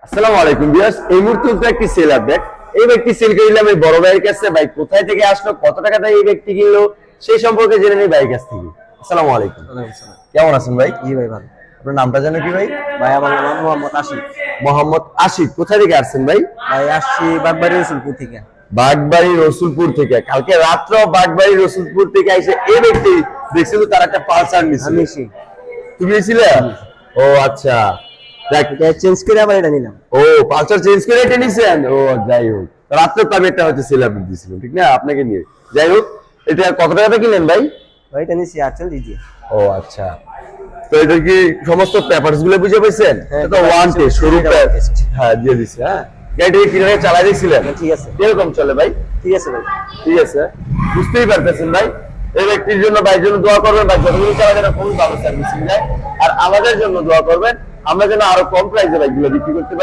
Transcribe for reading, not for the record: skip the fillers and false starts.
আসসালামু আলাইকুম ভিউয়ার্স, এই মুহূর্তে একটি সেল আপডেট। এই ব্যক্তি সেল করিলাম এই বড় ভাইয়ের কাছে। বাইক কোথায় থেকে আসলো, কত টাকা দিয়ে এই ব্যক্তি কিনলো, সেই সম্পর্কে জেনে নিই ভাইয়ের কাছ থেকে। আসসালামু আলাইকুম। কেমন আছেন ভাই? জি ভাই ভালো। আপনার নামটা জানো কি ভাই? ভাই আমার নাম মোহাম্মদ আশিক। মোহাম্মদ আশিক। কোথায় থেকে আসছেন ভাই? ভাই আসছি বাগবাড়ি রসুলপুর থেকে। বাগবাড়ি রসুলপুর থেকে। কালকে রাত্র বাগবাড়ি রসুলপুর থেকে এসে এই ব্যক্তি দেখছিল তার একটা পালসার নিছিল। আমি এসে তুমি ছিলে? ও আচ্ছা, এটা চেঞ্জ করে আবার এটা নিলাম। ও পালসার চেঞ্জ করে এটা নিছেন। ও যাই হোক, রাত্রে তো আমি একটা হচ্ছে সেল আপডেট দিয়েছিলাম, ঠিক না, আপনাকে নিয়ে। যাই হোক, এটা কত টাকাতে কিনলেন ভাই? ভাই এটা নিচ্ছি 48 দিয়ে। ও আচ্ছা, তো এটা কি সমস্ত পেপারস গুলো বুঝে পেয়েছেন? হ্যাঁ, এটা তো ওয়ান টেস্ট শুরু হ্যাঁ দিয়ে দিছে। হ্যাঁ, গাড়ি কিভাবে চালাই দিয়েছিলেন? ঠিক আছে, কিরকম চলে ভাই? ঠিক আছে ভাই। ঠিক আছে, বুঝতেই পারতেছেন ভাই। এই ব্যক্তির জন্য ভাইয়ের জন্য দোয়া করবেন, ভাই যতগুলো চালাবেন খুবই ভালো সার্ভিসিং দেয়। আর আমাদের জন্য দোয়া করবেন, আমরা যেন আরো কম প্রাইসে বাইকগুলো বিক্রি করতে পারি।